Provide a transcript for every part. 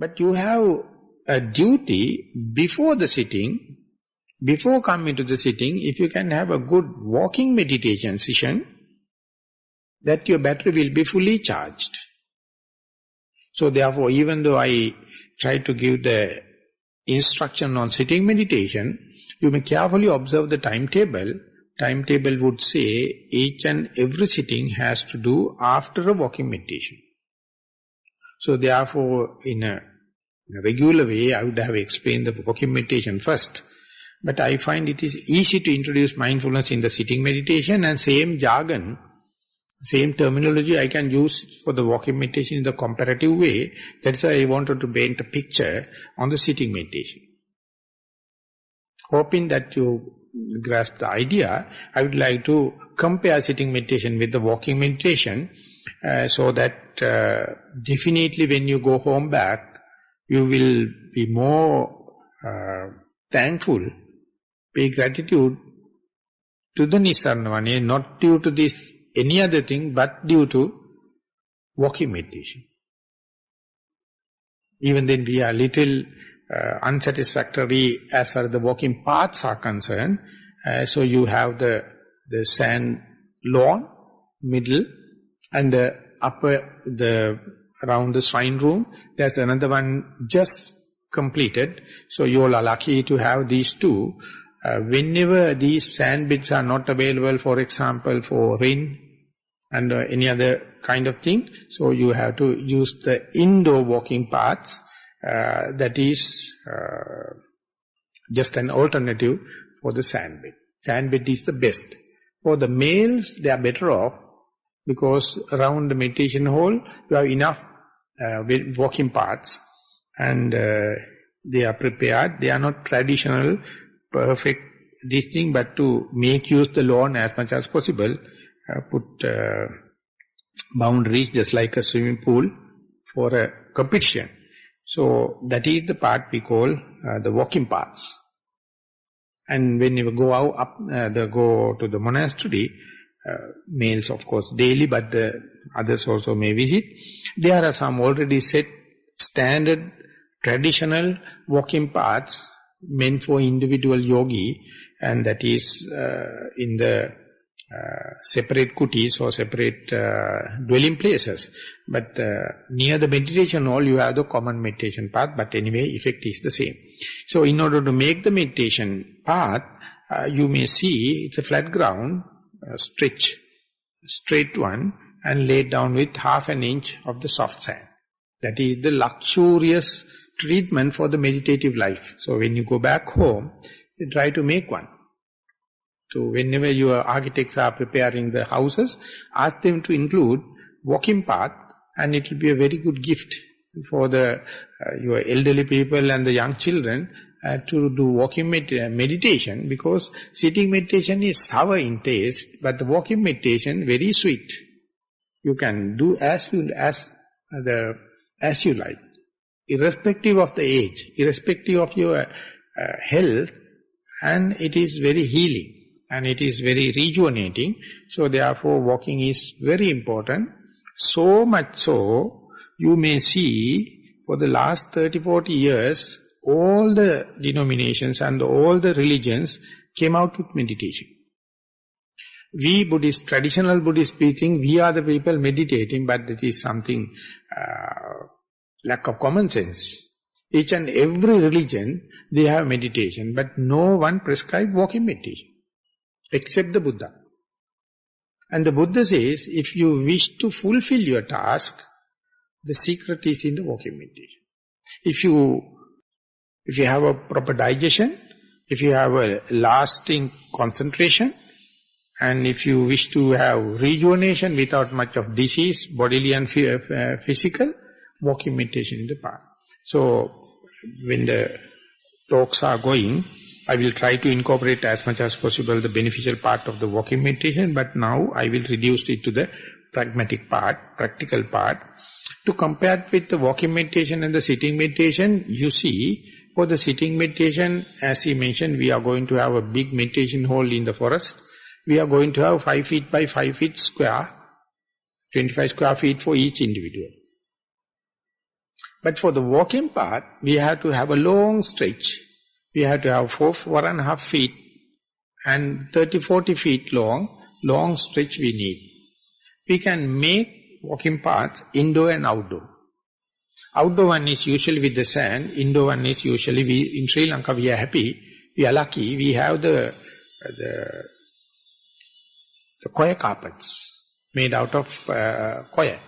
But you have a duty before the sitting, before coming to the sitting, if you can have a good walking meditation session, that your battery will be fully charged. So therefore, even though I try to give the instruction on sitting meditation, you may carefully observe the timetable. Timetable would say each and every sitting has to do after a walking meditation. So therefore, in a regular way, I would have explained the walking meditation first. But I find it is easy to introduce mindfulness in the sitting meditation, and same jargon, same terminology I can use for the walking meditation in the comparative way. That's why I wanted to paint a picture on the sitting meditation. Hoping that you grasp the idea, I would like to compare sitting meditation with the walking meditation, so that definitely when you go home back, you will be more thankful, pay gratitude to the Nisarnavane, not due to this any other thing, but due to walking meditation. Even then we are little unsatisfactory as far as the walking paths are concerned. So you have the sand lawn, middle, and the upper, around the shrine room. There's another one just completed. So you all are lucky to have these two. Whenever these sand bits are not available, for example, for rain and any other kind of thing, so you have to use the indoor walking paths. That is just an alternative for the sand bed. Sand bed is the best. For the males, they are better off because around the meditation hall, you have enough walking paths, and they are prepared. They are not traditional, perfect this thing, but to make use the lawn as much as possible, put boundaries just like a swimming pool for a competition. So that is the part we call the walking paths. And when you go out go to the monastery, males of course daily, but the others also may visit. There are some already set standard traditional walking paths meant for individual yogi, and that is in the separate kutis or separate dwelling places. But near the meditation hall you have the common meditation path, but anyway effect is the same. So in order to make the meditation path, you may see it's a flat ground, straight one, and laid down with half an inch of the soft sand. That is the luxurious treatment for the meditative life. So when you go back home, you try to make one. So whenever your architects are preparing the houses, ask them to include walking path, and it will be a very good gift for the your elderly people and the young children to do walking meditation, because sitting meditation is sour in taste, but the walking meditation very sweet. You can do as you like, irrespective of the age, irrespective of your health, and it is very healing. And it is very rejuvenating. So therefore walking is very important. So much so, you may see for the last 30-40 years, all the denominations and all the religions came out with meditation. We Buddhists, traditional Buddhists speaking, we are the people meditating, but it is something lack of common sense. Each and every religion, they have meditation, but no one prescribed walking meditation, except the Buddha. And the Buddha says, if you wish to fulfill your task, the secret is in the walking meditation. If you have a proper digestion, if you have a lasting concentration, and if you wish to have rejuvenation without much of disease, bodily and physical, walking meditation is the path. So, when the talks are going, I will try to incorporate as much as possible the beneficial part of the walking meditation, but now I will reduce it to the pragmatic part, practical part. To compare it with the walking meditation and the sitting meditation, you see, for the sitting meditation, as he mentioned, we are going to have a big meditation hall in the forest. We are going to have 5 feet by 5 feet square, 25 square feet for each individual. But for the walking path, we have to have a long stretch. We have to have 4.5 feet and 30-40 feet long stretch we need. We can make walking paths indoor and outdoor. Outdoor one is usually with the sand, indoor one is usually, in Sri Lanka we are happy, we are lucky, we have the coir carpets made out of coir.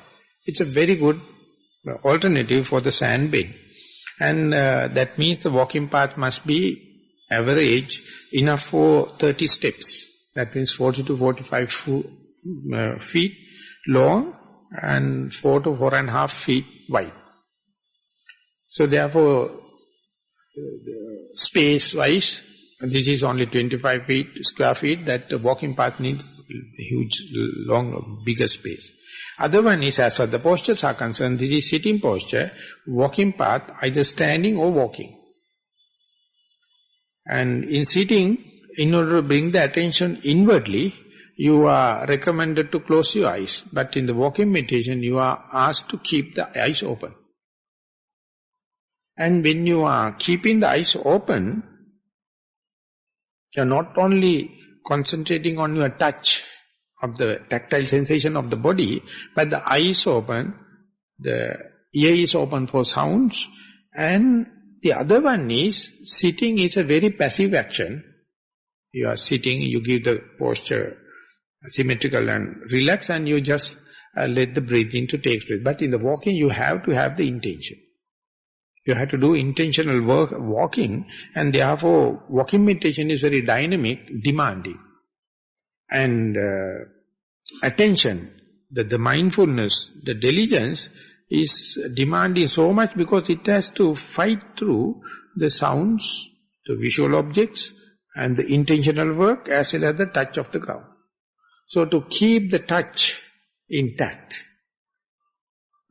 It's a very good alternative for the sand bed. And that means the walking path must be average enough for 30 steps. That means 40 to 45 feet long and 4 to 4.5 feet wide. So therefore, space-wise, this is only 25 square feet, that the walking path needs huge, long, bigger space. Other one is, as far as the postures are concerned, this is sitting posture, walking path, either standing or walking. And in sitting, in order to bring the attention inwardly, you are recommended to close your eyes. But in the walking meditation, you are asked to keep the eyes open. And when you are keeping the eyes open, you are not only concentrating on your touch of the tactile sensation of the body, but the eye is open, the ear is open for sounds, and the other one is, sitting is a very passive action. You are sitting, you give the posture symmetrical and relax, and you just let the breathing to take place. But in the walking, you have to have the intention. You have to do intentional walking, and therefore walking meditation is very dynamic, demanding. And attention, the mindfulness, the diligence is demanding so much because it has to fight through the sounds, the visual objects, and the intentional work as well as the touch of the ground. So to keep the touch intact,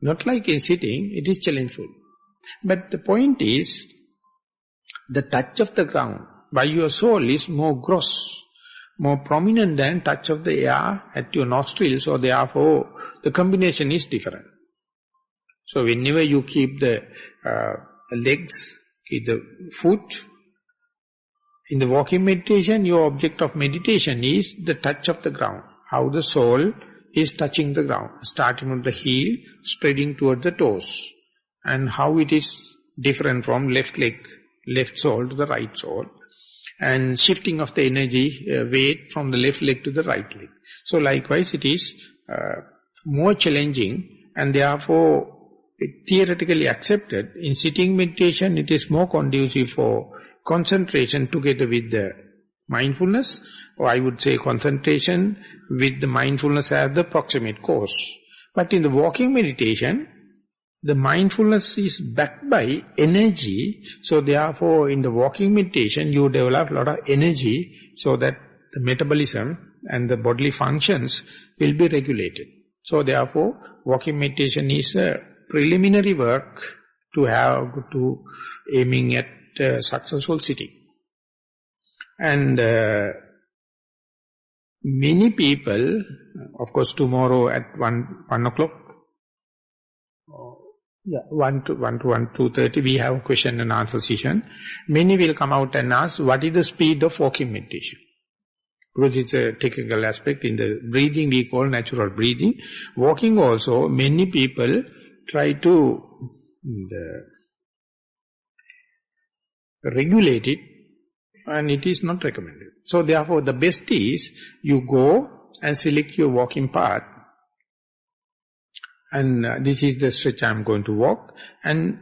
not like in sitting, it is challengeful. But the point is, the touch of the ground by your soul is more gross, more prominent than touch of the air at your nostrils, so therefore the combination is different. So whenever you keep the legs, keep the foot, in the walking meditation, your object of meditation is the touch of the ground, how the soul is touching the ground, starting from the heel, spreading toward the toes. And how it is different from left leg, left sole to the right sole, and shifting of the energy, weight from the left leg to the right leg. So likewise it is more challenging, and therefore theoretically accepted. In sitting meditation it is more conducive for concentration together with the mindfulness, or I would say concentration with the mindfulness as the proximate cause. But in the walking meditation, the mindfulness is backed by energy, so therefore in the walking meditation you develop a lot of energy so that the metabolism and the bodily functions will be regulated. So therefore walking meditation is a preliminary work to aiming at successful sitting. And many people, of course tomorrow at 1 o'clock, 1 to 2:30 we have a question and answer session. Many will come out and ask, what is the speed of walking meditation? Because it's a technical aspect. In the breathing we call natural breathing. Walking also, many people try to regulate it, and it is not recommended. So therefore the best is, you go and select your walking path. And this is the stretch I am going to walk. And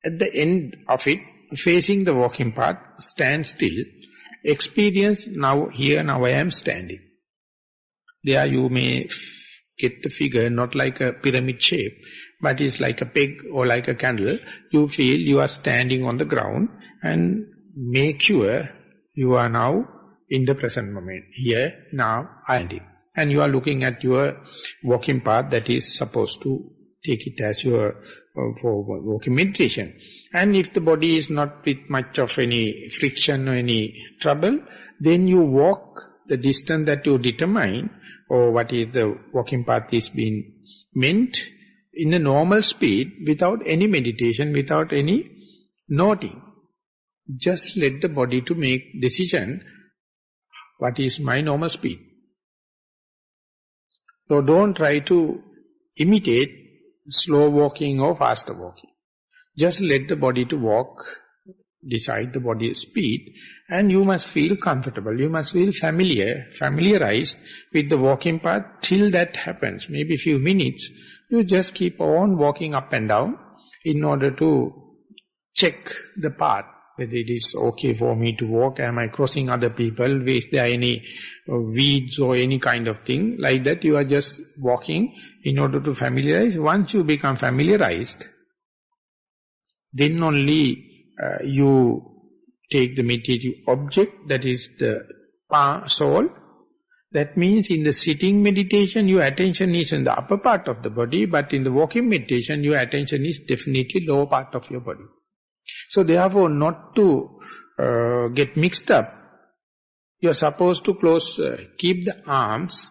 at the end of it, facing the walking path, stand still. Experience now, here now I am standing. There you may get the figure, not like a pyramid shape, but it's like a peg or like a candle. You feel you are standing on the ground, and make sure you are now in the present moment. Here, now, standing. And you are looking at your walking path that is supposed to take it as your for walking meditation. And if the body is not with much of any friction or any trouble, then you walk the distance that you determine, or what is the walking path is being meant, in a normal speed without any meditation, without any noting. Just let the body to make decision, what is my normal speed. So don't try to imitate slow walking or faster walking. Just let the body to walk, decide the body's speed, and you must feel comfortable. You must feel familiarized with the walking path till that happens. Maybe few minutes, you just keep on walking up and down in order to check the path, whether it is okay for me to walk, am I crossing other people, is there any weeds or any kind of thing. Like that you are just walking in order to familiarize. Once you become familiarized, then only you take the meditative object, that is the soul. That means in the sitting meditation, your attention is in the upper part of the body, but in the walking meditation, your attention is definitely lower part of your body. So therefore, not to get mixed up, you are supposed to keep the arms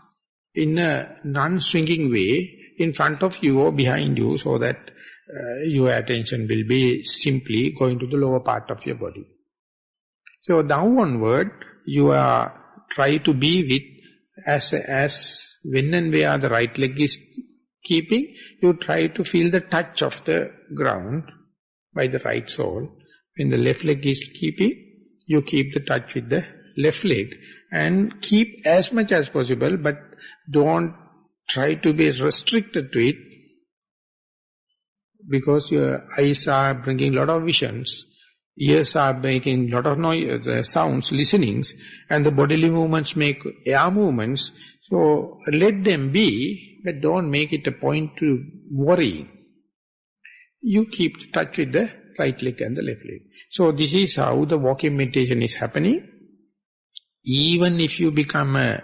in a non-swinging way in front of you or behind you, so that your attention will be simply going to the lower part of your body. So now onward, you are try to be with, as when and where the right leg is keeping, you try to feel the touch of the ground by the right sole. When the left leg is keeping, you keep the touch with the left leg and keep as much as possible, but don't try to be restricted to it, because your eyes are bringing a lot of visions, ears are making a lot of noise, sounds, listenings, and the bodily movements make air movements. So let them be, but don't make it a point to worry. You keep touch with the right leg and the left leg. So this is how the walking meditation is happening. Even if you become a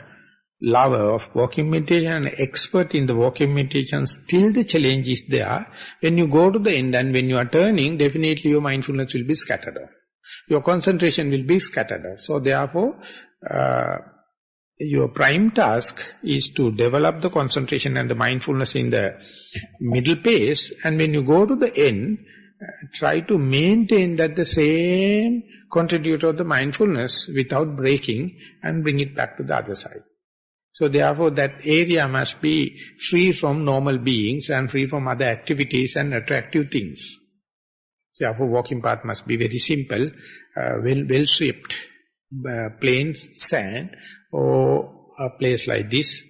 lover of walking meditation, an expert in the walking meditation, still the challenge is there. When you go to the end and when you are turning, definitely your mindfulness will be scattered off. Your concentration will be scattered off. So therefore, your prime task is to develop the concentration and the mindfulness in the middle pace, and when you go to the end, try to maintain that the same contributor of the mindfulness without breaking, and bring it back to the other side. So therefore that area must be free from normal beings and free from other activities and attractive things. So therefore walking path must be very simple, well swept, plain sand, or a place like this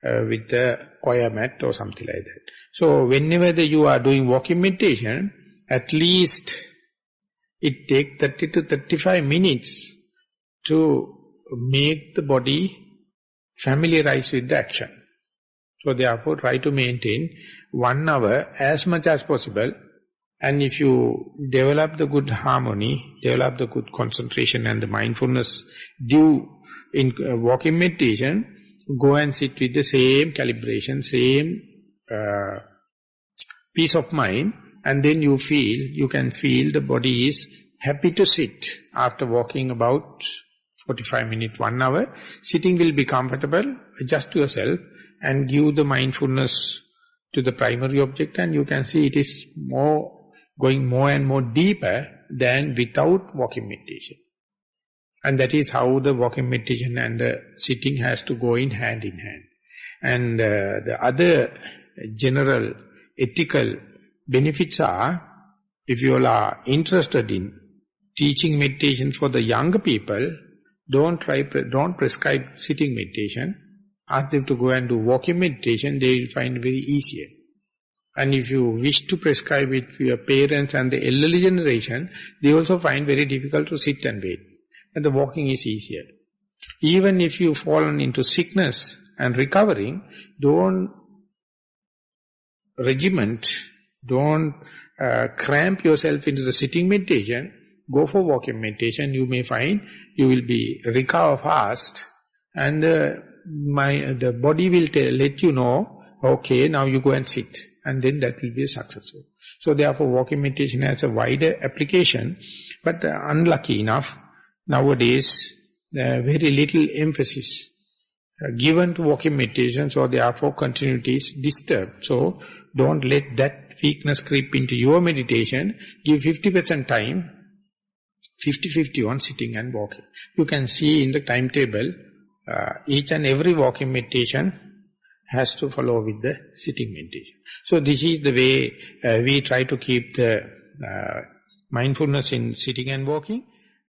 with a choir mat or something like that. So whenever you are doing walking meditation, at least it takes 30 to 35 minutes to make the body familiarize with the action. So therefore try to maintain 1 hour as much as possible. And if you develop the good harmony, develop the good concentration and the mindfulness due in walking meditation, go and sit with the same calibration, same peace of mind, and then you can feel the body is happy to sit. After walking about 45 minutes, 1 hour, sitting will be comfortable. Adjust yourself and give the mindfulness to the primary object, and you can see it is going more and more deeper than without walking meditation. And that is how the walking meditation and the sitting has to go in hand. And the other general ethical benefits are, if you all are interested in teaching meditation for the younger people, don't prescribe sitting meditation. Ask them to go and do walking meditation, they will find it very easier. And if you wish to prescribe it for your parents and the elderly generation, they also find very difficult to sit and wait. And the walking is easier. Even if you fallen into sickness and recovering, don't regiment, don't cramp yourself into the sitting meditation. Go for walking meditation. You may find you will be recover fast, and the body will let you know, okay, now you go and sit, and then that will be successful. So therefore walking meditation has a wider application, but unlucky enough, nowadays very little emphasis given to walking meditation, so therefore continuity is disturbed. So don't let that weakness creep into your meditation. Give 50% time, 50-50 on sitting and walking. You can see in the timetable, each and every walking meditation has to follow with the sitting meditation. So this is the way we try to keep the mindfulness in sitting and walking.